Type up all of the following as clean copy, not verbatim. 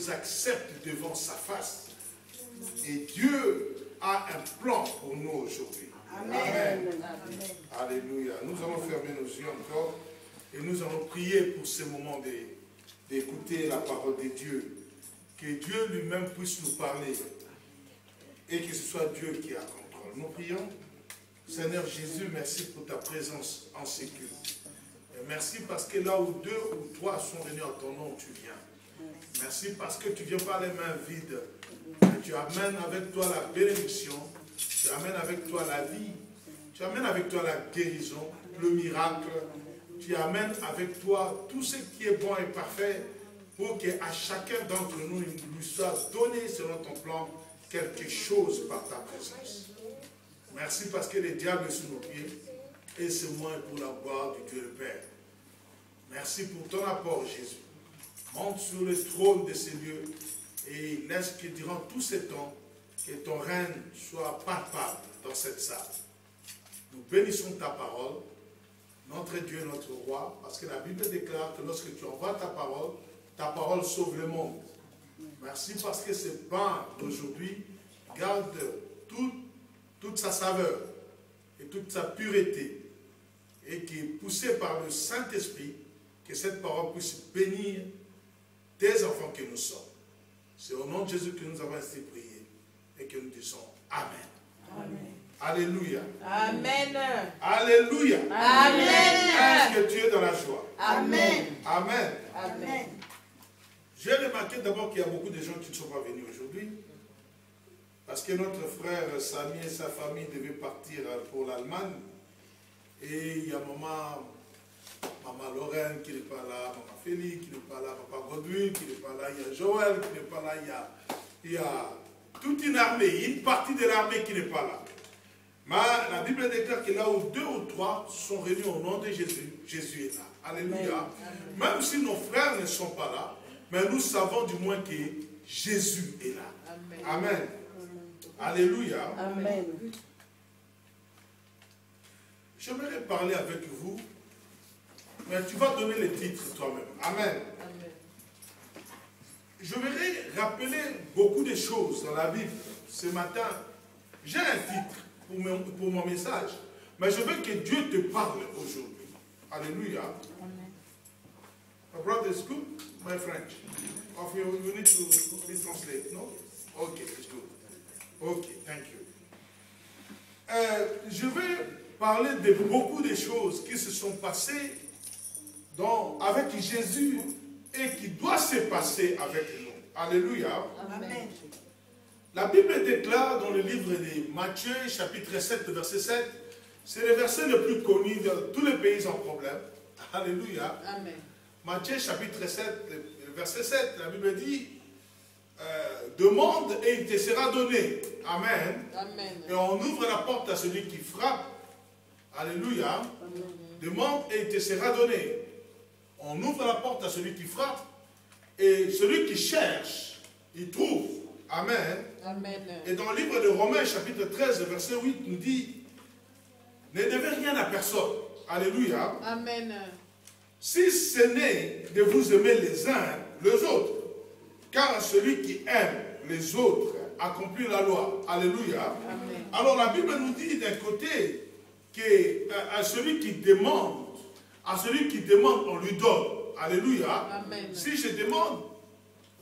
nous accepte devant sa face. Et Dieu a un plan pour nous aujourd'hui. Amen. Amen. Alléluia. Nous allons fermer nos yeux encore et nous allons prier pour ce moment d'écouter la parole de Dieu. Que Dieu lui-même puisse nous parler et que ce soit Dieu qui a contrôle. Nous prions. Seigneur Jésus, merci pour ta présence en ce culte. Et merci parce que là où 2 ou 3 sont venus en ton nom, tu viens. Merci parce que tu ne viens pas les mains vides. Mais tu amènes avec toi la bénédiction, tu amènes avec toi la vie, tu amènes avec toi la guérison, le miracle. Tu amènes avec toi tout ce qui est bon et parfait pour qu'à chacun d'entre nous, il lui soit donné selon ton plan quelque chose par ta présence. Merci parce que le diable est sous nos pieds et c'est moi pour la gloire du Dieu le Père. Merci pour ton apport, Jésus. Monte sur le trône de ces lieux et laisse que durant tous ces temps, que ton règne soit palpable dans cette salle. Nous bénissons ta parole, notre Dieu, notre roi, parce que la Bible déclare que lorsque tu envoies ta parole sauve le monde. Merci parce que ce pain d'aujourd'hui garde toute sa saveur et toute sa pureté et qui est poussé par le Saint-Esprit, que cette parole puisse bénir tes enfants que nous sommes. C'est au nom de Jésus que nous avons ainsi prié et que nous disons Amen. Amen. Alléluia. Amen. Alléluia. Amen. Est-ce que tu es dans la joie? Amen. Amen. Amen. J'ai remarqué d'abord qu'il y a beaucoup de gens qui ne sont pas venus aujourd'hui. Parce que notre frère Samy et sa famille devaient partir pour l'Allemagne. Et il y a maman Lorraine qui n'est pas là, maman Félix qui n'est pas là, papa Godwin qui n'est pas là, il y a Joël qui n'est pas là, il y a toute une armée, une partie de l'armée qui n'est pas là. Mais la Bible déclare que là où 2 ou 3 sont réunis au nom de Jésus, Jésus est là. Alléluia. Amen. Même si nos frères ne sont pas là, mais nous savons du moins que Jésus est là. Amen. Amen. Alléluia. Amen. J'aimerais parler avec vous, mais tu vas donner les titres toi-même. Amen. Amen. Je voudrais rappeler beaucoup de choses dans la Bible. Ce matin, j'ai un titre pour mon message, mais je veux que Dieu te parle aujourd'hui. Alléluia. Amen. My brother is good, my French. Or you need to translate, no? Okay, it's good. Ok, thank you. Je vais parler de beaucoup de choses qui se sont passées avec Jésus et qui doivent se passer avec nous. Alléluia. Amen. La Bible déclare dans le livre de Matthieu, chapitre 7, verset 7, c'est le verset le plus connu dans tous les pays en problème. Alléluia. Amen. Matthieu, chapitre 7, verset 7, la Bible dit, demande et il te sera donné. Amen. Amen. Et on ouvre la porte à celui qui frappe. Alléluia. Amen. Demande et il te sera donné. On ouvre la porte à celui qui frappe. Et celui qui cherche, il trouve. Amen. Amen. Et dans le livre de Romains, chapitre 13, verset 8, nous dit, ne devez rien à personne. Alléluia. Amen. Si ce n'est de vous aimer les uns les autres, car celui qui aime les autres accomplit la loi. Alléluia. Amen. Alors la Bible nous dit d'un côté qu'à celui qui demande, on lui donne. Alléluia. Amen. Si je demande,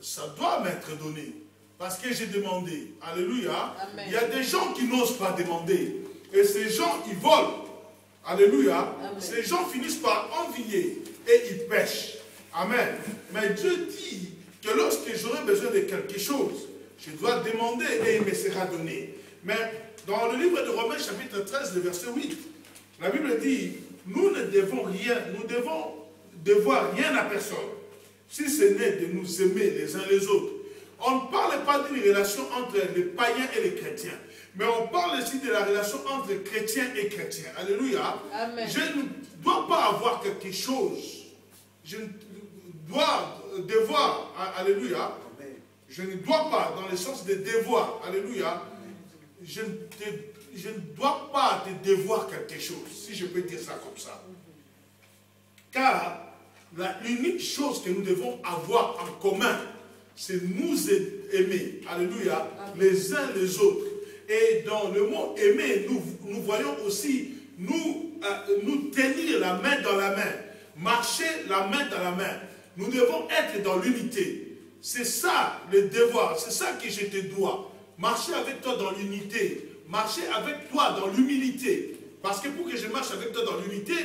ça doit m'être donné. Parce que j'ai demandé. Alléluia. Amen. Il y a des gens qui n'osent pas demander. Et ces gens, ils volent. Alléluia. Amen. Ces gens finissent par envier et ils pêchent. Amen. Mais Dieu dit que lorsque j'aurai besoin de quelque chose, je dois demander et il me sera donné. Mais dans le livre de Romains, chapitre 13, le verset 8, la Bible dit, nous ne devons rien, nous devons devoir rien à personne, si ce n'est de nous aimer les uns les autres. On ne parle pas d'une relation entre les païens et les chrétiens, mais on parle aussi de la relation entre chrétiens et chrétiens. Alléluia. Amen. Je ne dois pas avoir quelque chose. Je dois devoir. Alléluia. Amen. Je ne dois pas, dans le sens de devoir. Alléluia. Je ne dois pas te devoir quelque chose, si je peux dire ça comme ça. Car l'unique chose que nous devons avoir en commun, c'est nous aimer. Alléluia. Les uns les autres. Et dans le mot aimer, nous voyons aussi nous tenir la main dans la main. Marcher la main dans la main. Nous devons être dans l'unité. C'est ça le devoir. C'est ça que je te dois. Marcher avec toi dans l'unité. Marcher avec toi dans l'humilité. Parce que pour que je marche avec toi dans l'unité,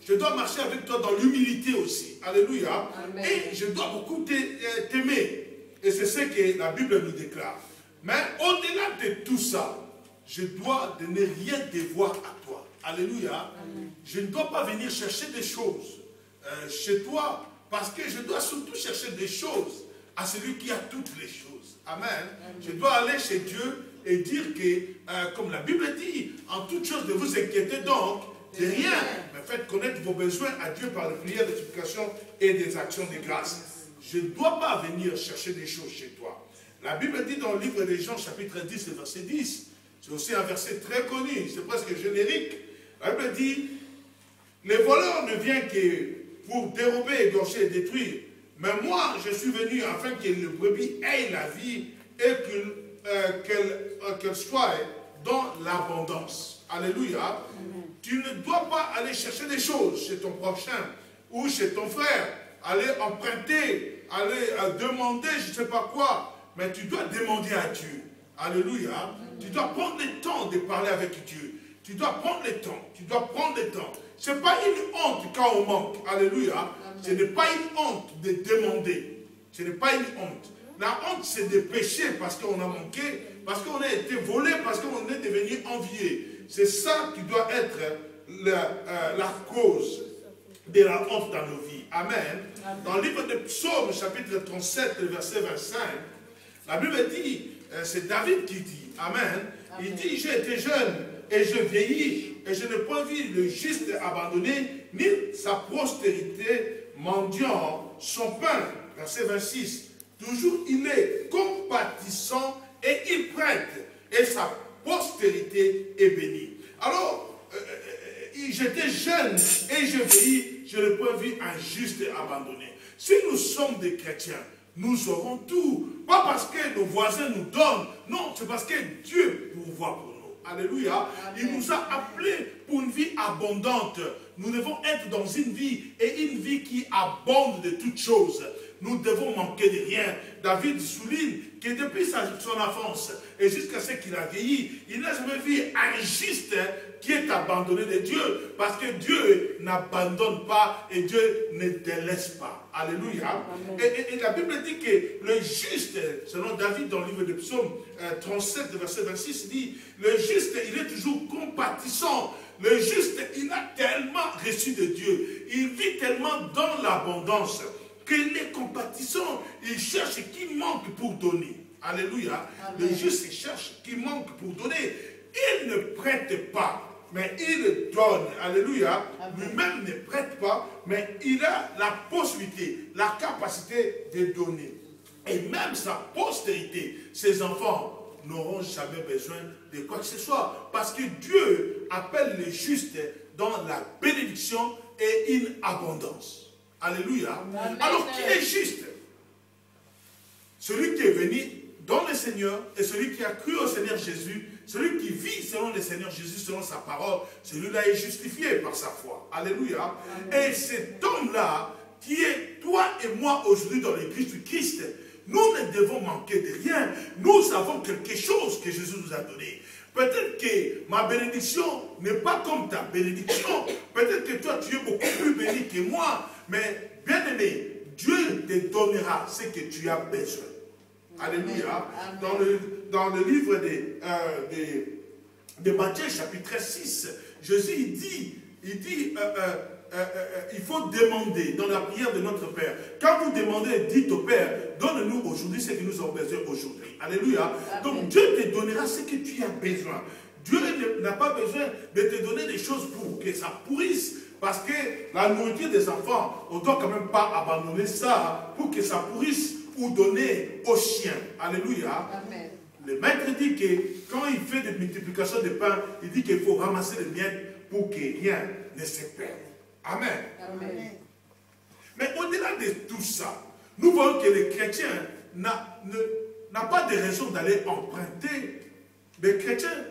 je dois marcher avec toi dans l'humilité aussi. Alléluia. Amen. Et je dois beaucoup t'aimer. Et c'est ce que la Bible nous déclare. Mais au-delà de tout ça, je dois ne rien devoir à toi. Alléluia. Amen. Je ne dois pas venir chercher des choses chez toi, parce que je dois surtout chercher des choses à celui qui a toutes les choses. Amen. Amen. Je dois aller chez Dieu et dire que, comme la Bible dit, en toute chose ne vous inquiétez donc de rien, mais faites connaître vos besoins à Dieu par les prières, les supplications et des actions de grâce. Je ne dois pas venir chercher des choses chez toi. La Bible dit dans le livre de Jean, chapitre 10, verset 10, c'est aussi un verset très connu, c'est presque générique. La Bible dit, les voleurs ne viennent que pour dérober, égorger et détruire. Mais moi, je suis venu afin que le brebis ait la vie et qu'elle soit dans l'abondance. Alléluia. Amen. Tu ne dois pas aller chercher des choses chez ton prochain ou chez ton frère, aller emprunter, aller demander je ne sais pas quoi, mais tu dois demander à Dieu. Alléluia. Amen. Tu dois prendre le temps de parler avec Dieu. Tu dois prendre le temps. Tu dois prendre le temps. Ce n'est pas une honte quand on manque. Alléluia. Amen. Ce n'est pas une honte de demander. Ce n'est pas une honte. La honte, c'est de pécher parce qu'on a manqué, parce qu'on a été volé, parce qu'on est devenu envié. C'est ça qui doit être la cause de la honte dans nos vies. Amen. Amen. Dans le livre de Psaume, chapitre 37, verset 25, la Bible dit, c'est David qui dit, Amen. Il dit, j'ai été jeune et je vieillis, et je n'ai pas vu le juste abandonné, ni sa postérité mendiant son pain. Verset 26. Toujours il est compatissant et il prête, et sa postérité est bénie. Alors, j'étais jeune et je vieillis, je n'ai pas vu un juste abandonné. Si nous sommes des chrétiens, nous aurons tout. Pas parce que nos voisins nous donnent, non, c'est parce que Dieu pourvoit pour nous. Alléluia. Amen. Il nous a appelés pour une vie abondante. Nous devons être dans une vie, et une vie qui abonde de toutes choses. Nous devons manquer de rien. David souligne que depuis son enfance et jusqu'à ce qu'il a vieilli, il n'a jamais vu un juste qui est abandonné de Dieu, parce que Dieu n'abandonne pas et Dieu ne délaisse pas. Alléluia. Et la Bible dit que le juste, selon David dans le livre de Psaume 37, verset 26, dit, le juste, il est toujours compatissant. Le juste, il a tellement reçu de Dieu. Il vit tellement dans l'abondance qu'il est compatissant. Il cherche qui manque pour donner. Alléluia. Amen. Le juste cherche qui manque pour donner. Il ne prête pas, mais il donne. Alléluia. Lui-même ne prête pas, mais il a la possibilité, la capacité de donner. Et même sa postérité, ses enfants n'auront jamais besoin de quoi que ce soit. Parce que Dieu appelle les justes dans la bénédiction et une abondance. Alléluia. Amen. Alors qui est juste? Celui qui est venu dans le Seigneur et celui qui a cru au Seigneur Jésus, celui qui vit selon le Seigneur Jésus, selon sa parole, celui-là est justifié par sa foi. Alléluia. Amen. Et cet homme-là, qui est toi et moi aujourd'hui dans l'Église du Christ, nous ne devons manquer de rien. Nous avons quelque chose que Jésus nous a donné. Peut-être que ma bénédiction n'est pas comme ta bénédiction. Peut-être que toi, tu es beaucoup plus béni que moi. Mais, bien aimé, Dieu te donnera ce que tu as besoin. Alléluia. Dans le livre de Matthieu, chapitre 6, Jésus il dit il faut demander dans la prière de notre Père. Quand vous demandez, dites au Père, donne-nous aujourd'hui ce que nous avons besoin aujourd'hui. Alléluia. Amen. Donc Dieu te donnera ce que tu as besoin. Dieu n'a pas besoin de te donner des choses pour que ça pourrisse. Parce que la nourriture des enfants, on ne doit quand même pas abandonner ça pour que ça pourrisse ou donner aux chiens. Alléluia. Amen. Le maître dit que quand il fait des multiplications de pain, il dit qu'il faut ramasser les miettes pour que rien ne se perde. Amen. Amen. Mais au-delà de tout ça, nous voyons que les chrétiens n'a pas de raison d'aller emprunter. Les chrétiens,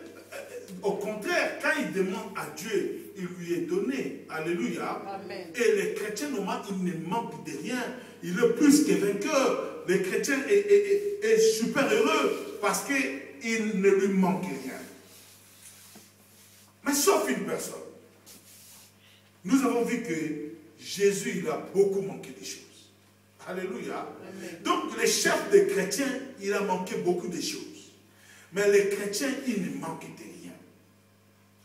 au contraire, quand il demande à Dieu, il lui est donné. Alléluia. Amen. Et les chrétiens, normalement, ils ne manquent de rien. Il est plus que vainqueur. Le chrétien est super heureux parce qu'il ne lui manque rien. Mais sauf une personne. Nous avons vu que Jésus, il a beaucoup manqué des choses. Alléluia. Amen. Donc, le chef des chrétiens, il a manqué beaucoup de choses. Mais les chrétiens, ils ne manquent de rien.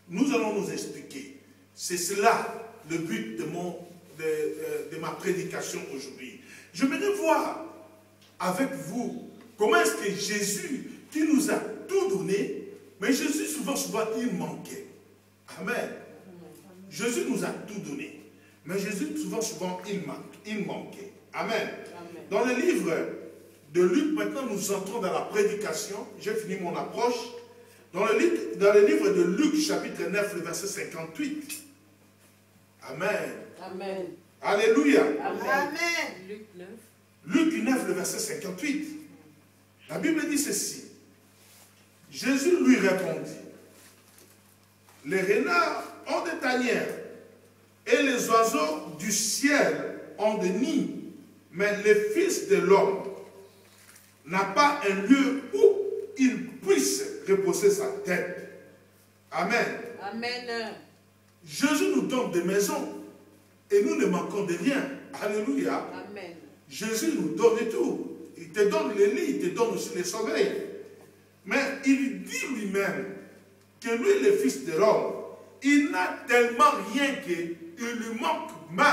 Nous allons nous expliquer. C'est cela le but de ma prédication aujourd'hui. J'aimerais voir avec vous comment est-ce que Jésus, qui nous a tout donné, mais Jésus, souvent, il manquait. Amen. Jésus nous a tout donné. Mais Jésus, souvent, il manquait. Amen. Amen. Dans le livre de Luc, maintenant nous entrons dans la prédication. J'ai fini mon approche. Dans le livre de Luc, chapitre 9, le verset 58. Amen. Amen. Alléluia. Amen. Amen. Luc 9. Luc 9, le verset 58. La Bible dit ceci. Jésus lui répondit. Les renards ont des tanières et les oiseaux du ciel ont des nids, mais le Fils de l'homme n'a pas un lieu où il puisse reposer sa tête. Amen. Amen. Jésus nous donne des maisons et nous ne manquons de rien. Alléluia. Amen. Jésus nous donne tout. Il te donne les lits, il te donne aussi les sommeils. Mais il dit lui-même que lui, le Fils de l'homme, il n'a tellement rien qu'il lui manque même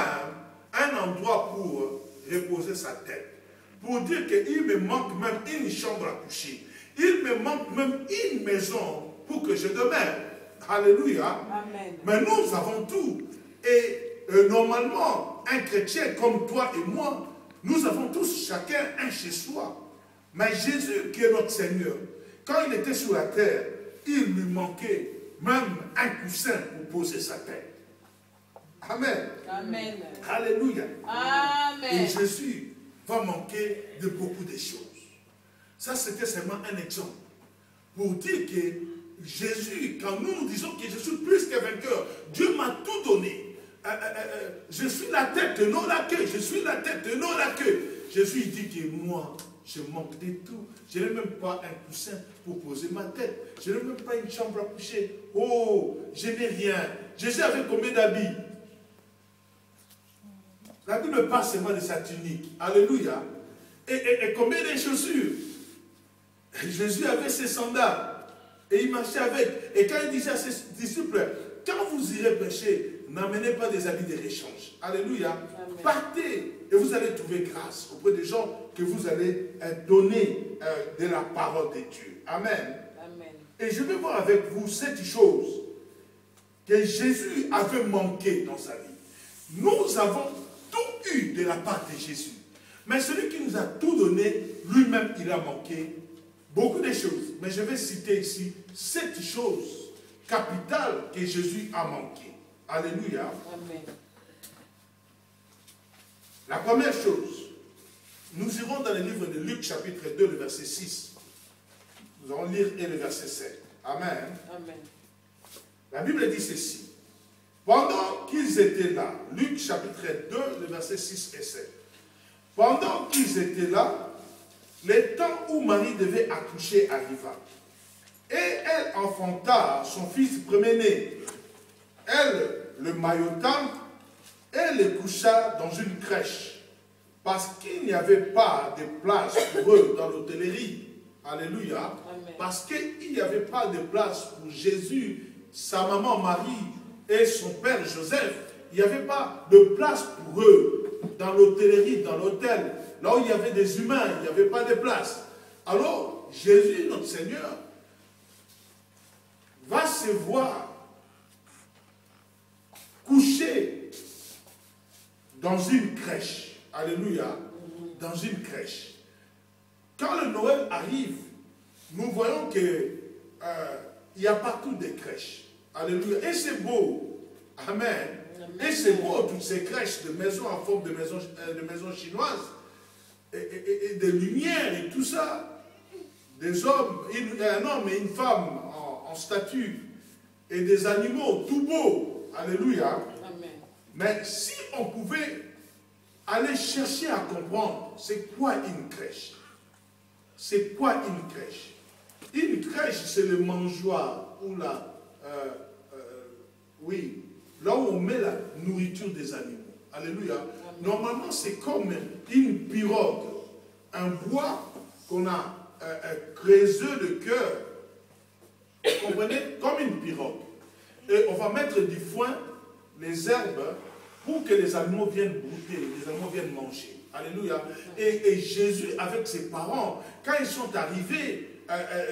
un endroit pour reposer sa tête. Pour dire qu'il me manque même une chambre à coucher. Il me manque même une maison pour que je demeure. Alléluia. Amen. Mais nous avons tout. Et normalement, un chrétien comme toi et moi, nous avons tous chacun un chez soi. Mais Jésus, qui est notre Seigneur, quand il était sur la terre, il lui manquait même un coussin pour poser sa tête. Amen. Amen. Alléluia. Amen. Et Jésus va manquer de beaucoup de choses. Ça, c'était seulement un exemple. Pour dire que Jésus, quand nous disons que je suis plus que vainqueur, Dieu m'a tout donné. Je suis la tête, non la queue. Je suis la tête, non la queue. Jésus dit que moi, je manque de tout. Je n'ai même pas un coussin pour poser ma tête. Je n'ai même pas une chambre à coucher. Oh, je n'ai rien. Jésus avait combien d'habits? La Bible parle seulement de sa tunique. Alléluia. Et combien de chaussures? Jésus avait ses sandales. Et il marchait avec. Et quand il disait à ses disciples, quand vous irez pêcher, n'amenez pas des habits de rechange. Alléluia. Amen. Partez et vous allez trouver grâce auprès des gens que vous allez donner de la parole de Dieu. Amen. Amen. Et je vais voir avec vous cette chose que Jésus avait manqué dans sa vie. Nous avons tout eu de la part de Jésus. Mais celui qui nous a tout donné, lui-même, il a manqué beaucoup de choses. Mais je vais citer ici 7 choses capitales que Jésus a manqué. Alléluia. Amen. La première chose, nous irons dans le livre de Luc, chapitre 2, le verset 6. Nous allons lire et le verset 7. Amen. Amen. La Bible dit ceci. Pendant qu'ils étaient là, Luc chapitre 2, le verset 6 et 7. Pendant qu'ils étaient là, le temps où Marie devait accoucher arriva. Et elle enfanta son fils premier-né. Elle le maillota et le coucha dans une crèche, parce qu'il n'y avait pas de place pour eux dans l'hôtellerie. Alléluia. Amen. Parce qu'il n'y avait pas de place pour Jésus, sa maman Marie et son père Joseph. Il n'y avait pas de place pour eux dans l'hôtellerie, dans l'hôtel. Là où il y avait des humains, il n'y avait pas de place. Alors, Jésus, notre Seigneur, va se voir couché dans une crèche. Alléluia. Dans une crèche. Quand le Noël arrive, nous voyons qu'il y a partout des crèches. Alléluia. Et c'est beau. Amen. Et c'est beau, toutes ces crèches de maisons en forme de maisons chinoises. et des lumières et tout ça, des hommes, un homme et une femme en statue, et des animaux tout beaux. Alléluia. Amen. Mais si on pouvait aller chercher à comprendre, c'est quoi une crèche? C'est quoi une crèche? Une crèche, c'est le mangeoire ou oui, là où on met la nourriture des animaux. Alléluia. Amen. Normalement, c'est comme une pirogue, un bois qu'on a creusé de cœur. Vous comprenez? Comme une pirogue. Et on va mettre du foin, les herbes, pour que les animaux viennent brouter, les animaux viennent manger. Alléluia. Et Jésus, avec ses parents, quand ils sont arrivés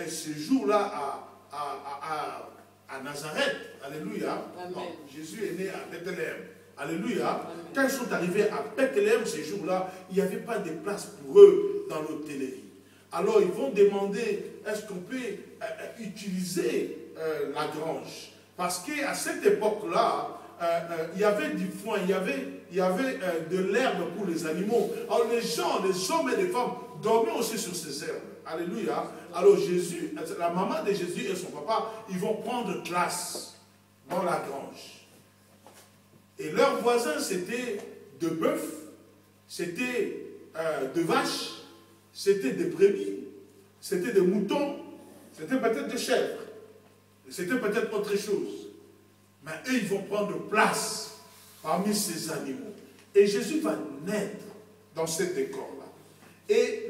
ce jour-là à Nazareth, alléluia. Non, Jésus est né à Bethléem. Alléluia. Amen. Quand ils sont arrivés à Bethléem ce jour-là, il n'y avait pas de place pour eux dans l'hôtellerie. Alors ils vont demander, est-ce qu'on peut utiliser la grange? Parce qu'à cette époque-là, il y avait du foin, il y avait de l'herbe pour les animaux. Alors les gens, les hommes et les femmes dormaient aussi sur ces herbes. Alléluia. Alors Jésus, la maman de Jésus et son papa, ils vont prendre place dans la grange. Et leurs voisins, c'était de bœufs, c'était de vaches, c'était des brebis, c'était des moutons, c'était peut-être des chèvres, c'était peut-être autre chose. Mais eux, ils vont prendre place parmi ces animaux. Et Jésus va naître dans cet décor-là. Et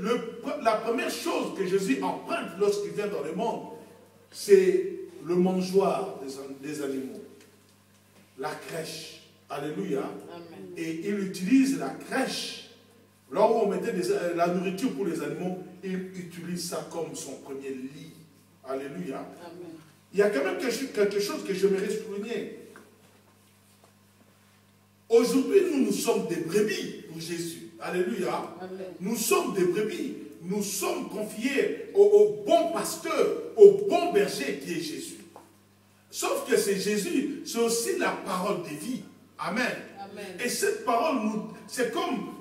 la première chose que Jésus emprunte lorsqu'il vient dans le monde, c'est le mangeoire des animaux, la crèche. Alléluia. Amen. Et il utilise la crèche. Là où on mettait la nourriture pour les animaux, il utilise ça comme son premier lit. Alléluia. Amen. Il y a quand même quelque chose que j'aimerais souligner. Aujourd'hui, nous sommes des brebis pour Jésus. Alléluia. Amen. Nous sommes des brebis. Nous sommes confiés au bon pasteur, au bon berger qui est Jésus. Sauf que c'est Jésus, c'est aussi la parole de vie. Amen. Amen. Et cette parole, c'est comme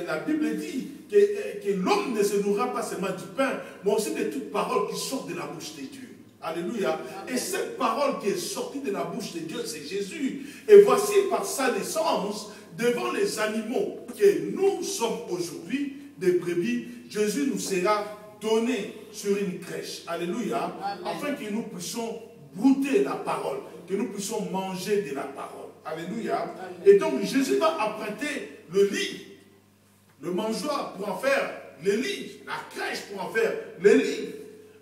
la Bible dit, que l'homme ne se nourrira pas seulement du pain, mais aussi de toute parole qui sort de la bouche de Dieu. Alléluia. Amen. Et cette parole qui est sortie de la bouche de Dieu, c'est Jésus. Et voici par sa naissance, devant les animaux que nous sommes aujourd'hui, des brebis, Jésus nous sera donné sur une crèche. Alléluia. Amen. Afin que nous puissions goûter la parole, que nous puissions manger de la parole. Alléluia. Amen. Et donc Jésus va emprunter le lit, le mangeoire pour en faire le lit, la crèche pour en faire le lit.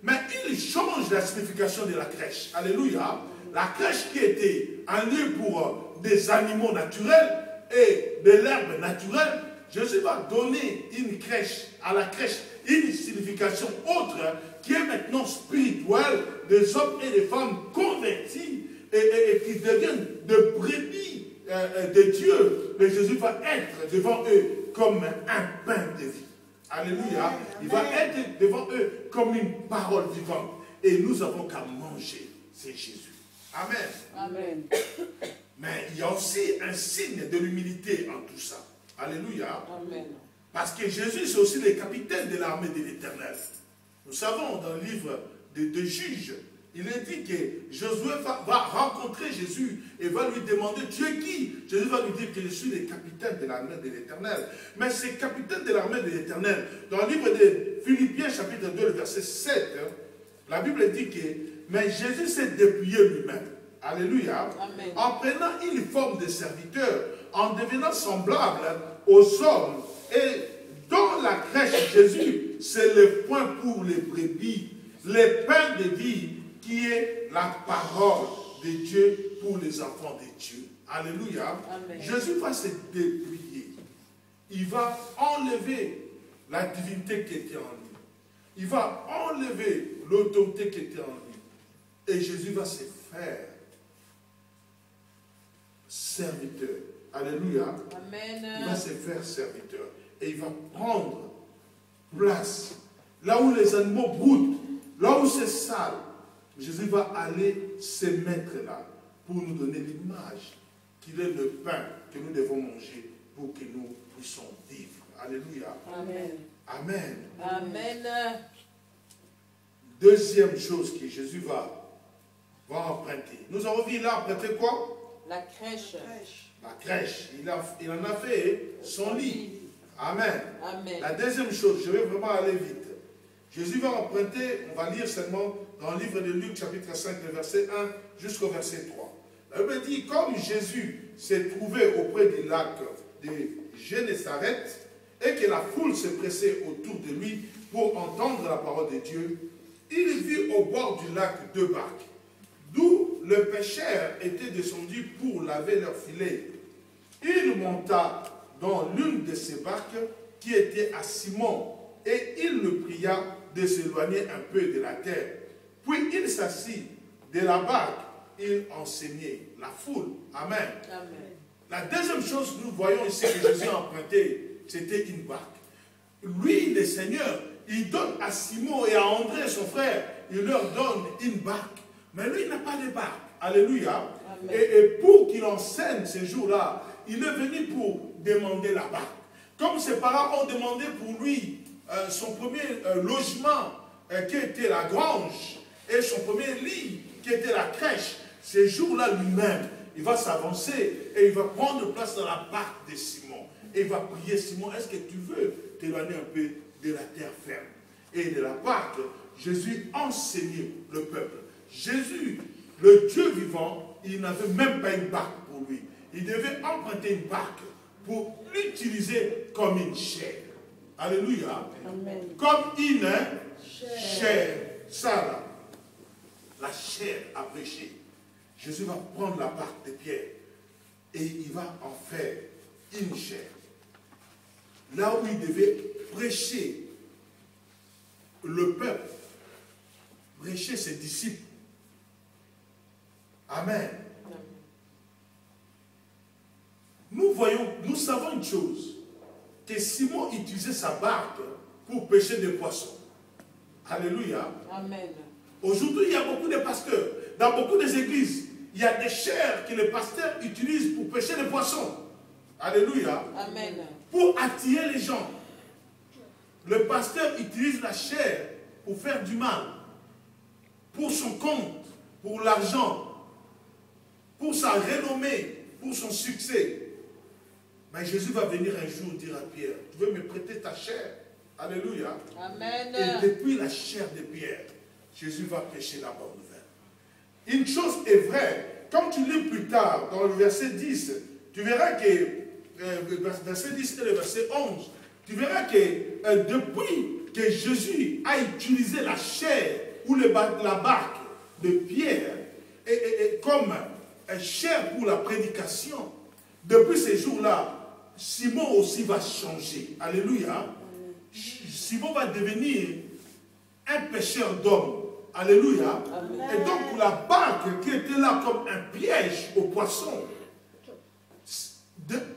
Mais il change la signification de la crèche. Alléluia. La crèche qui était un lieu pour des animaux naturels et de l'herbe naturelle, Jésus va donner à la crèche une signification autre qui est maintenant spirituelle, des hommes et des femmes convertis et qui deviennent de brebis de Dieu. Mais Jésus va être devant eux comme un pain de vie. Alléluia. Il va être devant eux comme une parole vivante. Et nous avons qu'à manger. C'est Jésus. Amen. Amen. Mais il y a aussi un signe de l'humilité en tout ça. Alléluia. Amen. Parce que Jésus, c'est aussi le capitaine de l'armée de l'Éternel. Nous savons dans le livre de Juges, il est dit que Josué va rencontrer Jésus et va lui demander, tu es qui? Jésus va lui dire que je suis le capitaine de l'armée de l'Éternel. Mais c'est capitaine de l'armée de l'Éternel. Dans le livre de Philippiens, chapitre 2, le verset 7, la Bible dit que, mais Jésus s'est dépouillé lui-même. Alléluia. Amen. En prenant une forme de serviteur, en devenant semblable aux hommes. Et dans la crèche, Jésus, c'est le point pour les brebis, le pain de vie, qui est la parole de Dieu pour les enfants de Dieu. Alléluia. Amen. Jésus va se dépouiller. Il va enlever la divinité qui était en lui. Il va enlever l'autorité qui était en lui. Et Jésus va se faire serviteur. Alléluia. Amen. Il va se faire serviteur. Et il va prendre place. Là où les animaux broutent, là où c'est sale, Jésus va aller se mettre là pour nous donner l'image qu'il est le pain que nous devons manger pour que nous puissions vivre. Alléluia. Amen. Amen. Amen. Deuxième chose que Jésus va emprunter. Nous avons vu, il a emprunté quoi? La crèche. La crèche. Il en a fait son lit. Amen. Amen. La deuxième chose, je vais vraiment aller vite. Jésus va emprunter, on va lire seulement dans le livre de Luc, chapitre 5, le verset 1 jusqu'au verset 3. La Bible dit, comme Jésus s'est trouvé auprès du lac de Génézareth et que la foule se pressait autour de lui pour entendre la parole de Dieu, il vit au bord du lac deux barques, d'où le pêcheur était descendu pour laver leurs filets. Il monta dans l'une de ces barques qui était à Simon et il le pria de s'éloigner un peu de la terre. Puis il s'assit de la barque, il enseignait la foule. Amen. Amen. La deuxième chose que nous voyons ici que Jésus a emprunté, c'était une barque. Lui, le Seigneur, il donne à Simon et à André, son frère, il leur donne une barque. Mais lui, il n'a pas de barque. Alléluia. Et pour qu'il enseigne ces jours-là, il est venu pour demander la barque. Comme ses parents ont demandé pour lui son premier logement qui était la grange et son premier lit qui était la crèche, ces jours-là lui-même, il va s'avancer et il va prendre place dans la barque de Simon. Et il va prier, Simon, est-ce que tu veux t'éloigner un peu de la terre ferme? Et de la barque, Jésus enseignait le peuple. Jésus, le Dieu vivant, il n'avait même pas une barque pour lui. Il devait emprunter une barque pour l'utiliser comme une chair. Alléluia. Amen. Comme une chair. Ça là, la chair à prêcher. Jésus va prendre la barque de Pierre et il va en faire une chair. Là où il devait prêcher le peuple, prêcher ses disciples. Amen. Nous savons une chose, que Simon utilisait sa barque pour pêcher des poissons. Alléluia. Amen. Aujourd'hui, il y a beaucoup de pasteurs. Dans beaucoup des églises, il y a des chairs que les pasteurs utilisent pour pêcher des poissons. Alléluia. Amen. Pour attirer les gens. Le pasteur utilise la chair pour faire du mal. Pour son compte, pour l'argent, pour sa renommée, pour son succès. Mais Jésus va venir un jour dire à Pierre, tu veux me prêter ta chair? Alléluia. Amen. Et depuis la chair de Pierre, Jésus va prêcher la bonne nouvelle. Une chose est vraie, comme tu lis plus tard dans le verset 10, tu verras que, verset 10 et le verset 11, tu verras que depuis que Jésus a utilisé la chair ou la barque de Pierre et comme chair pour la prédication, depuis ces jours-là, Simon aussi va changer. Alléluia. Simon va devenir un pêcheur d'hommes. Alléluia. Amen. Et donc la barque qui était là comme un piège aux poissons,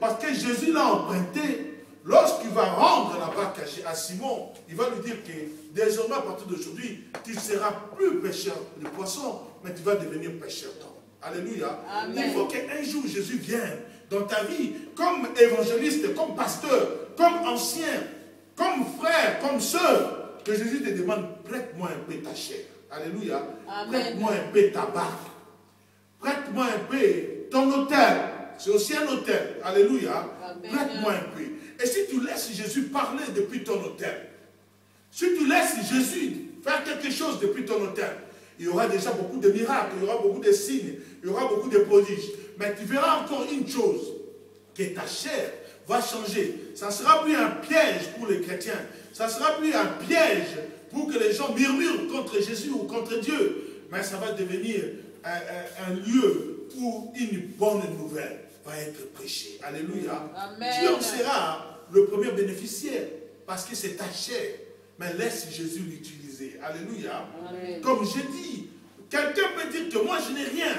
parce que Jésus l'a emprunté, lorsqu'il va rendre la barque à Simon, il va lui dire que désormais à partir d'aujourd'hui, tu ne seras plus pêcheur de poissons, mais tu vas devenir pêcheur d'hommes. Alléluia. Amen. Il faut qu'un jour Jésus vienne dans ta vie comme évangéliste, comme pasteur, comme ancien, comme frère, comme sœur, que Jésus te demande, prête-moi un peu ta chair. Alléluia. Prête-moi un peu ta barque. Prête-moi un peu ton hôtel. C'est aussi un hôtel. Alléluia. Prête-moi un peu. Et si tu laisses Jésus parler depuis ton hôtel, si tu laisses Jésus faire quelque chose depuis ton hôtel, il y aura déjà beaucoup de miracles, il y aura beaucoup de signes, il y aura beaucoup de prodiges. Mais tu verras encore une chose, que ta chair va changer. Ça ne sera plus un piège pour les chrétiens. Ça ne sera plus un piège pour que les gens murmurent contre Jésus ou contre Dieu. Mais ça va devenir un lieu où une bonne nouvelle va être prêchée. Alléluia. Amen. Dieu en sera le premier bénéficiaire parce que c'est ta chair. Mais laisse Jésus l'utiliser. Alléluia. Amen. Comme j'ai dit, quelqu'un peut dire que moi je n'ai rien.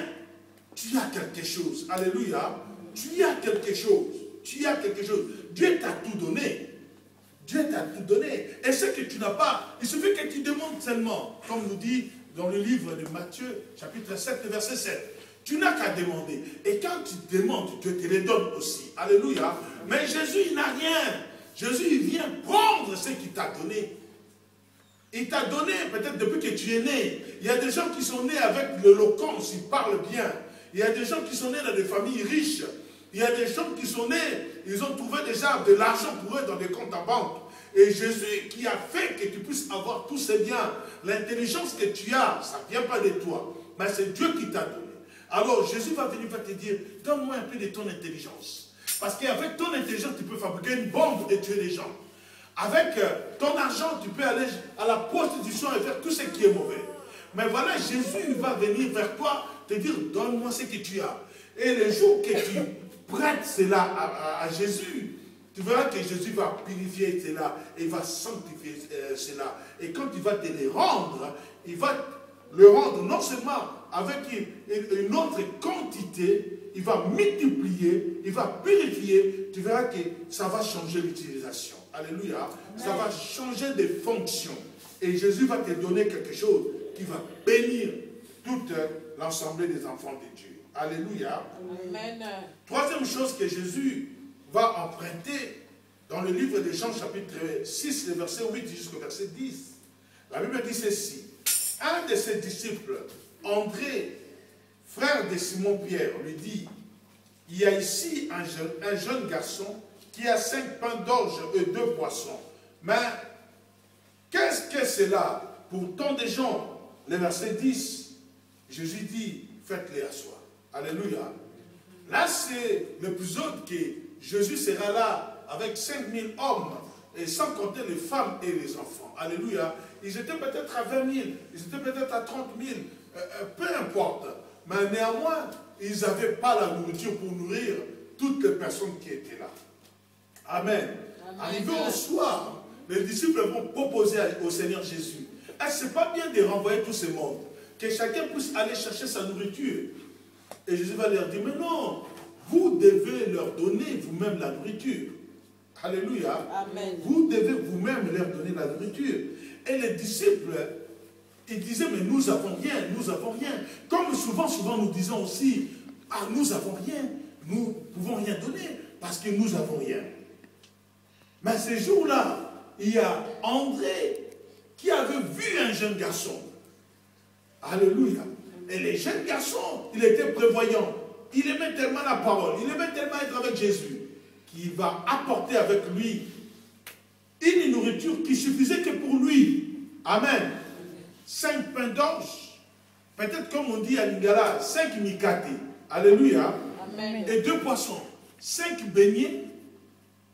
Tu as quelque chose. Alléluia. Tu as quelque chose. Tu as quelque chose. Dieu t'a tout donné. Dieu t'a tout donné. Et ce que tu n'as pas, il suffit que tu demandes seulement. Comme nous dit dans le livre de Matthieu, chapitre 7, verset 7. Tu n'as qu'à demander. Et quand tu demandes, Dieu te les donne aussi. Alléluia. Mais Jésus, il n'a rien. Jésus, il vient prendre ce qu'il t'a donné. Il t'a donné, peut-être depuis que tu es né. Il y a des gens qui sont nés avec l'éloquence, ils parlent bien. Il y a des gens qui sont nés dans des familles riches. Il y a des gens qui sont nés, ils ont trouvé déjà de l'argent pour eux dans des comptes en banque. Et Jésus qui a fait que tu puisses avoir tous ces biens, l'intelligence que tu as, ça ne vient pas de toi, mais c'est Dieu qui t'a donné. Alors Jésus va venir, va te dire, donne-moi un peu de ton intelligence. Parce qu'avec ton intelligence, tu peux fabriquer une bombe et tuer les gens. Avec ton argent, tu peux aller à la prostitution et faire tout ce qui est mauvais. Mais voilà, Jésus va venir vers toi, te dire, donne-moi ce que tu as. Et le jour que tu prêtes cela à Jésus, tu verras que Jésus va purifier cela et va sanctifier cela. Et quand il va te les rendre, il va le rendre non seulement avec une autre quantité, il va multiplier, il va purifier, tu verras que ça va changer l'utilisation. Alléluia. Amen. Ça va changer de fonction. Et Jésus va te donner quelque chose qui va bénir toute l'ensemble des enfants de Dieu. Alléluia. Amen. Troisième chose que Jésus va emprunter dans le livre de Jean chapitre 6, le verset 8 jusqu'au verset 10. La Bible dit ceci. Un de ses disciples, André, frère de Simon-Pierre, lui dit, il y a ici un jeune garçon qui a 5 pains d'orge et 2 poissons. Mais qu'est-ce que c'est là pour tant de gens? Le verset 10, Jésus dit, faites-les asseoir. Alléluia. Là, c'est le plus haut que Jésus sera là avec 5000 hommes, et sans compter les femmes et les enfants. Alléluia. Ils étaient peut-être à 20 000, ils étaient peut-être à 30 000, peu importe. Mais néanmoins, ils n'avaient pas la nourriture pour nourrir toutes les personnes qui étaient là. Amen. Arrivé au soir, les disciples vont proposer au Seigneur Jésus. Est-ce que ce n'est pas bien de renvoyer tous ces mondes? Que chacun puisse aller chercher sa nourriture. Et Jésus va leur dire, mais non, vous devez leur donner vous-même la nourriture. Alléluia. Amen. Vous devez vous-même leur donner la nourriture. Et les disciples, ils disaient, mais nous n'avons rien, nous n'avons rien. Comme souvent nous disons aussi, ah, nous n'avons rien, nous ne pouvons rien donner, parce que nous n'avons rien. Mais ce jour-là, il y a André qui avait vu un jeune garçon. Alléluia. Et les jeunes garçons, il était prévoyant. Il aimait tellement la parole, il aimait tellement être avec Jésus, qu'il va apporter avec lui une nourriture qui suffisait que pour lui. Amen. 5 pains d'orge, peut-être comme on dit à Lingala, 5 mikate. Alléluia. Amen. Et 2 poissons. 5 beignets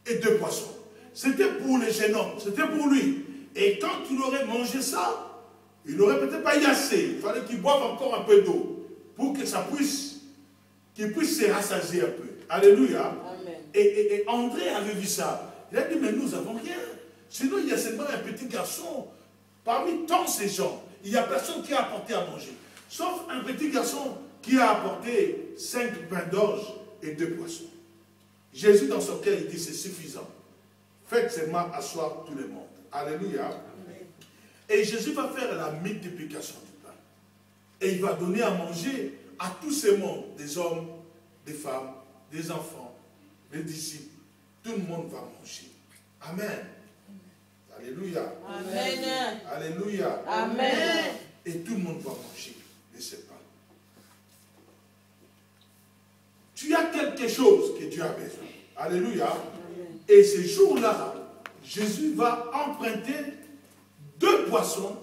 et 2 poissons. C'était pour le jeune homme, c'était pour lui. Et quand il aurait mangé ça, il n'aurait peut-être pas eu assez. Il fallait qu'il boive encore un peu d'eau pour que ça puisse, qu'il puisse se rassasier un peu. Alléluia. Amen. Et André avait vu ça. Il a dit, mais nous n'avons rien. Sinon, il y a seulement un petit garçon. Parmi tant ces gens, il n'y a personne qui a apporté à manger. Sauf un petit garçon qui a apporté 5 pains d'orge et 2 poissons. Jésus, dans son cœur, il dit, c'est suffisant. Faites seulement asseoir tout le monde. Alléluia. Amen. Et Jésus va faire la multiplication du pain. Et il va donner à manger à tous ces mondes, des hommes, des femmes, des enfants, des disciples. Tout le monde va manger. Amen. Alléluia. Amen. Alléluia. Amen. Et tout le monde va manger de ce pain. Tu as quelque chose que tu as besoin. Alléluia. Amen. Et ce jour-là, Jésus va emprunter 2 poissons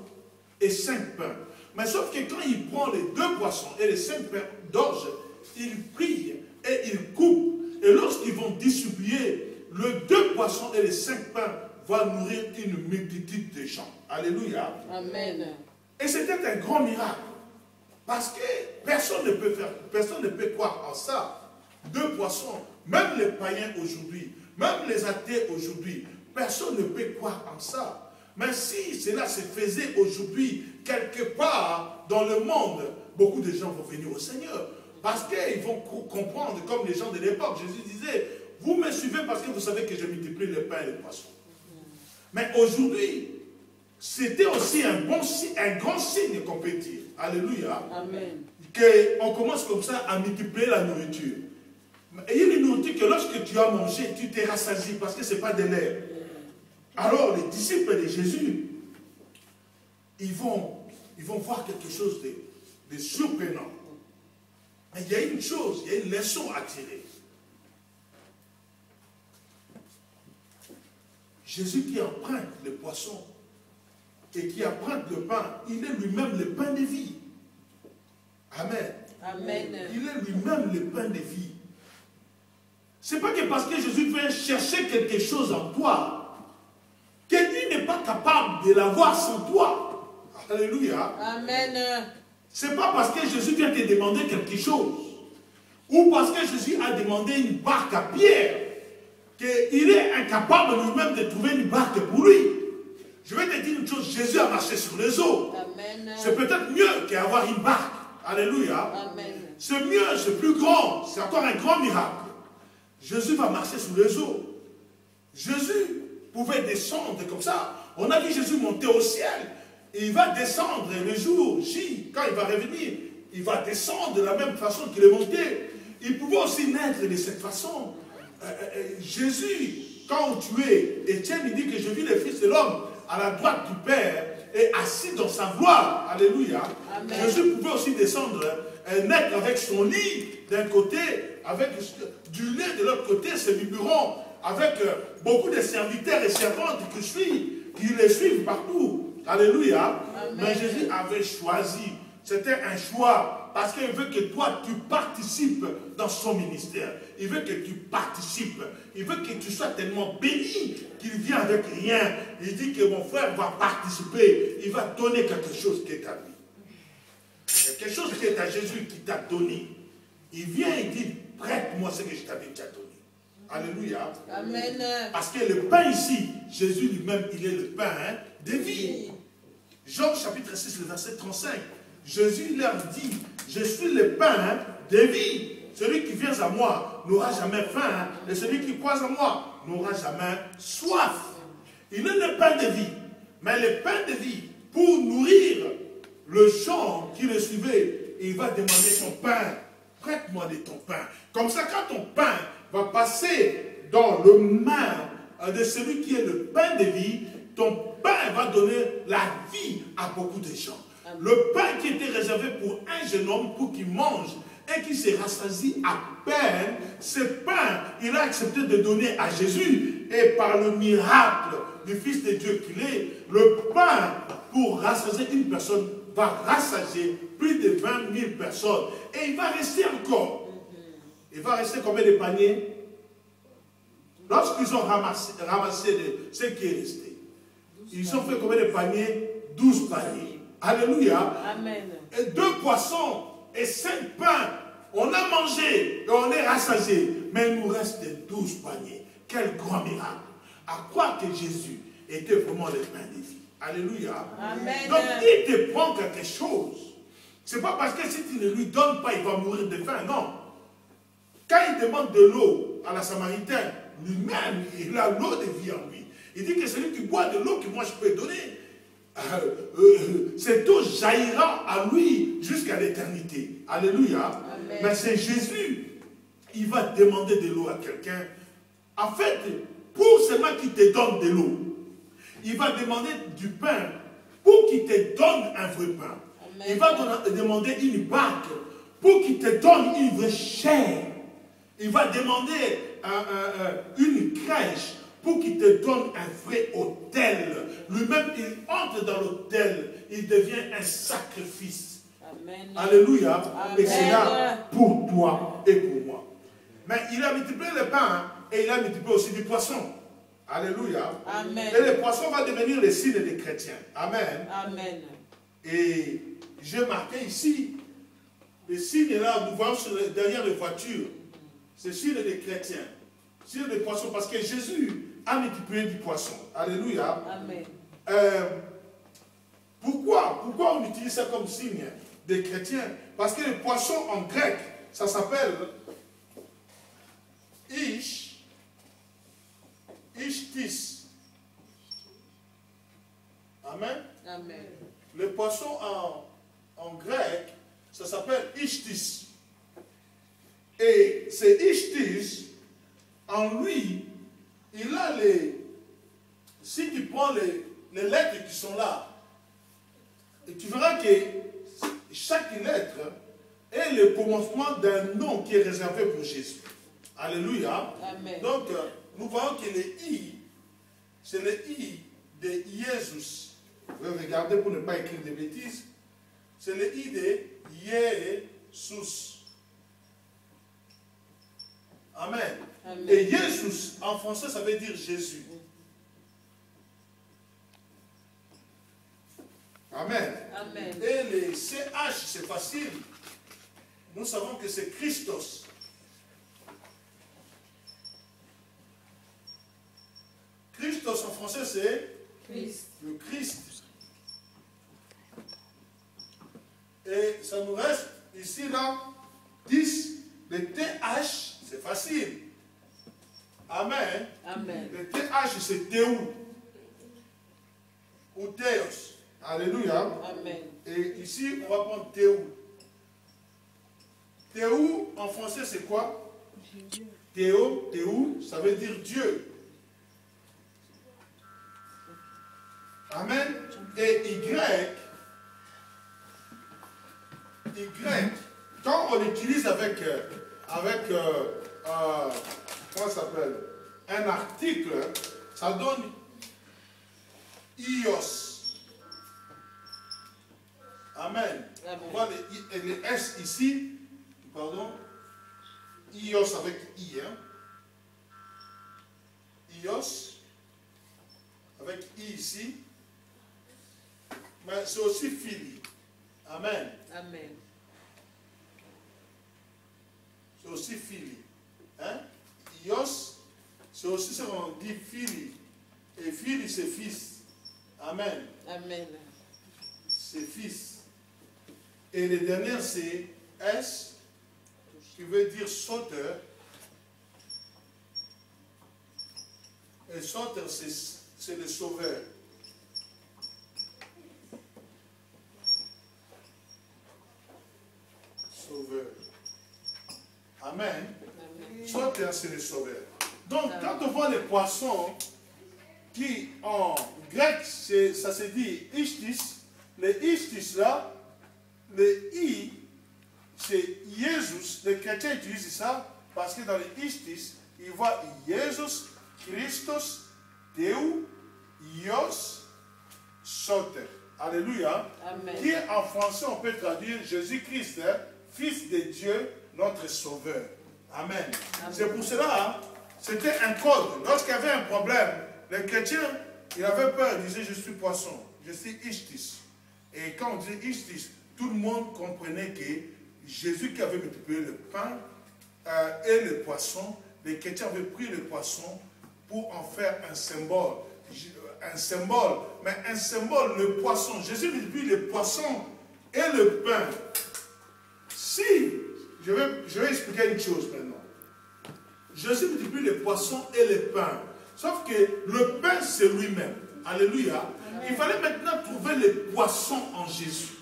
et 5 pains. Mais sauf que quand il prend les 2 poissons et les 5 pains d'orge, il prie et il coupe. Et lorsqu'ils vont distribuer, les 2 poissons et les 5 pains vont nourrir une multitude de gens. Alléluia. Amen. Et c'était un grand miracle. Parce que personne ne peut croire en ça. 2 poissons, même les païens aujourd'hui, même les athées aujourd'hui, personne ne peut croire en ça. Mais si cela se faisait aujourd'hui, quelque part dans le monde, beaucoup de gens vont venir au Seigneur. Parce qu'ils vont comprendre, comme les gens de l'époque, Jésus disait, vous me suivez parce que vous savez que je multiplie les pains et les poissons. Mais aujourd'hui, c'était aussi un grand signe qu'on peut dire. Alléluia. Amen. Qu'on commence comme ça à multiplier la nourriture. ayez une nourriture que lorsque tu as mangé, tu t'es rassasié parce que ce n'est pas de l'air. Alors les disciples de Jésus, ils vont voir quelque chose de surprenant. Mais il y a une chose, il y a une leçon à tirer. Jésus qui emprunte le poisson et qui emprunte le pain, il est lui-même le pain de vie. Amen. Amen. Il est lui-même le pain de vie. Ce n'est pas que parce que Jésus vient chercher quelque chose en toi, qu'il n'est pas capable de l'avoir sans toi. Alléluia. Amen. Ce n'est pas parce que Jésus vient te demander quelque chose, ou parce que Jésus a demandé une barque à Pierre, qu'il est incapable lui-même de trouver une barque pour lui. Je vais te dire une chose, Jésus a marché sur les eaux. C'est peut-être mieux qu'avoir une barque. Alléluia. C'est mieux, c'est plus grand, c'est encore un grand miracle. Jésus va marcher sur les eaux. Jésus pouvait descendre comme ça. On a vu Jésus monter au ciel. Et il va descendre le jour J, quand il va revenir, il va descendre de la même façon qu'il est monté. Il pouvait aussi naître de cette façon. Jésus, quand tu es, Étienne, il dit que je vis le Fils de l'homme à la droite du Père et assis dans sa gloire. Alléluia. Amen. Jésus pouvait aussi descendre, naître avec son lit d'un côté, avec du lait de l'autre côté, ses biberons, avec beaucoup de serviteurs et servantes qui les suivent partout. Alléluia. Amen. Mais Jésus avait choisi. C'était un choix. Parce qu'il veut que toi, tu participes dans son ministère. Il veut que tu participes. Il veut que tu sois tellement béni qu'il vient avec rien. Il dit que mon frère va participer. Il va donner quelque chose qui est à lui. Quelque chose qui est à Jésus qui t'a donné. Il vient et dit, prête-moi ce que je t'avais déjà donné. Alléluia. Amen. Parce que le pain ici, Jésus lui-même, il est le pain de vie. Jean chapitre 6, le verset 35. Jésus leur dit, je suis le pain de vie. Celui qui vient à moi n'aura jamais faim, et celui qui croit en moi n'aura jamais soif. Il est le pain de vie, mais le pain de vie, pour nourrir le champ qui le suivait, il va demander son pain. Prête-moi de ton pain. Comme ça, quand ton pain va passer dans le main de celui qui est le pain de vie, ton pain va donner la vie à beaucoup de gens. Le pain qui était réservé pour un jeune homme pour qu'il mange et qui se rassasie à peine, ce pain, il a accepté de donner à Jésus. Et par le miracle du Fils de Dieu qu'il est, le pain pour rassasier une personne va rassasier plus de 20 000 personnes. Et il va rester encore. Il va rester combien de paniers? Lorsqu'ils ont ramassé ce qui est resté, ils ont fait combien de paniers? 12 paniers. Alléluia. Amen. Et 2 poissons et 5 pains. On a mangé et on est rassasié. Mais il nous reste 12 paniers. Quel grand miracle. À croire que Jésus était vraiment le pain de vie. Alléluia. Amen. Donc il te prend quelque chose. Ce n'est pas parce que si tu ne lui donnes pas, il va mourir de faim. Non. Quand il demande de l'eau à la Samaritaine, lui-même, il a l'eau de vie en lui. Il dit que celui qui boit de l'eau que moi je peux donner, cette eau jaillira à lui jusqu'à l'éternité. Alléluia. Amen. Mais c'est Jésus. Il va demander de l'eau à quelqu'un. En fait, pour seulement qu'il te donne de l'eau, il va demander du pain pour qu'il te donne un vrai pain. Amen. Il va demander une barque pour qu'il te donne une vraie chair. Il va demander une crèche pour qu'il te donne un vrai autel. Lui-même, il entre dans l'autel, il devient un sacrifice. Amen. Alléluia. Amen. Et c'est là pour toi et pour moi. Mais il a multiplié le pain et il a multiplié aussi du poisson. Alléluia. Amen. Et le poisson va devenir le signe des chrétiens. Amen. Amen. Et j'ai marqué ici, le signe là, nous voyons derrière les voitures, c'est le signe des chrétiens. Signe des poissons, parce que Jésus a multiplié du poisson. Alléluia. Amen. Pourquoi on utilise ça comme signe des chrétiens? Parce que le poisson en grec, ça s'appelle Ichthys. Amen. Amen. Le poisson en grec, ça s'appelle Ichthys. Et c'est Ichthys, en lui, il a les... Si tu prends les lettres qui sont là, et tu verras que chaque lettre est le commencement d'un nom qui est réservé pour Jésus. Alléluia. Amen. Donc, nous voyons que le I, c'est le I de Jésus. Vous pouvez regarder pour ne pas écrire des bêtises. C'est le I de Jésus. Amen. Amen. Et Jésus, en français, ça veut dire Jésus. Amen. Amen. Et le CH, c'est facile. Nous savons que c'est Christos. Christos en français, c'est Christ. le Christ. Et ça nous reste ici, là, 10. Le TH, c'est facile. Amen. Amen. Le TH, c'est Théou. Ou Théos. Alléluia. Amen. Et ici, on va prendre Théou. Théou, en français, c'est quoi? Théou, ça veut dire Dieu. Amen. Et Y, quand on l'utilise avec comment ça s'appelle? Un article, ça donne Ios. Amen. Amen. On voit les S ici, pardon, Ios avec I, hein? Ios, avec I ici, mais c'est aussi Phili. Amen. Amen. C'est aussi Phili. Hein? Ios, c'est aussi ce qu'on dit Phili. Et Phili, c'est fils. Amen. Amen. C'est fils. Et le dernier, c'est S, qui veut dire sauteur. Et sauteur, c'est le sauveur. Sauveur. Amen. Amen. Sauteur, c'est le sauveur. Donc, quand on voit les poissons, qui en grec, ça se dit Ichthys, le Ichthys là, le I, c'est Jésus. Les chrétiens utilisent ça parce que dans le Ichthys, ils voient Jésus, Christos, Théou, Ios, Sauter. Alléluia. Amen. Qui en français, on peut traduire Jésus-Christ, hein, Fils de Dieu, notre Sauveur. Amen. C'est pour cela, hein, c'était un code. Lorsqu'il y avait un problème, les chrétiens, ils avaient peur, ils disaient, je suis poisson, je suis Ichthys. Et quand on disait Ichthys, tout le monde comprenait que Jésus qui avait multiplié le pain et le poisson, les chrétiens avaient pris le poisson pour en faire un symbole. Un symbole, mais un symbole, le poisson. Jésus multiplie le poisson et le pain. Si, je vais expliquer une chose maintenant. Jésus multiplie les poissons et les pains. Sauf que le pain, c'est lui-même. Alléluia. Amen. Il fallait maintenant trouver les poissons en Jésus.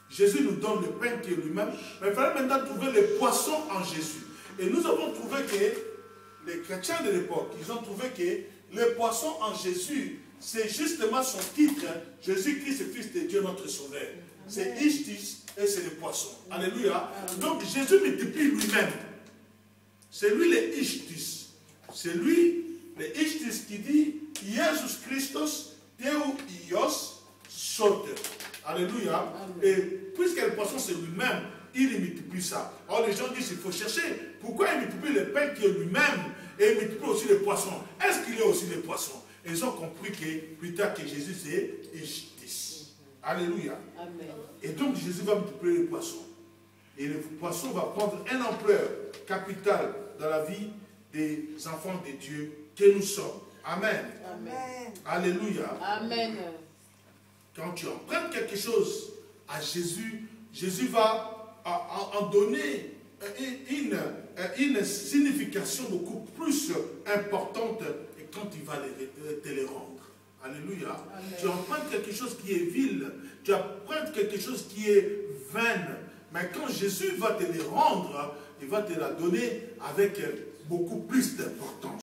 Jésus nous donne le pain qui est lui-même, mais il fallait maintenant trouver les poissons en Jésus. Et nous avons trouvé que, les chrétiens de l'époque, ils ont trouvé que les poissons en Jésus, c'est justement son titre, hein, Jésus-Christ, Fils de Dieu, notre Sauveur. C'est Ichthys et c'est le poisson. Alléluia. Donc Jésus multiplie lui-même. C'est lui le Ichthys. C'est lui, le Ichthys qui dit Jésus Christos, Théou Ios, Sauter. Alléluia. Amen. Et puisque le poisson c'est lui-même, il multiplie ça. Alors les gens disent qu'il faut chercher pourquoi il multiplie le pain qui est lui-même et il multiplie aussi les poissons. Est-ce qu'il y a aussi les poissons? Et ils ont compris que plus tard que Jésus c'est Ichthys. Alléluia. Amen. Et donc Jésus va multiplier les poissons. Et le poisson va prendre une ampleur capitale dans la vie des enfants de Dieu que nous sommes. Amen. Amen. Alléluia. Amen. Quand tu empruntes quelque chose à Jésus, Jésus va en donner une signification beaucoup plus importante quand il va te les rendre. Alléluia. Amen. Tu empruntes quelque chose qui est vil, tu empruntes quelque chose qui est vain, mais quand Jésus va te les rendre, il va te la donner avec beaucoup plus d'importance.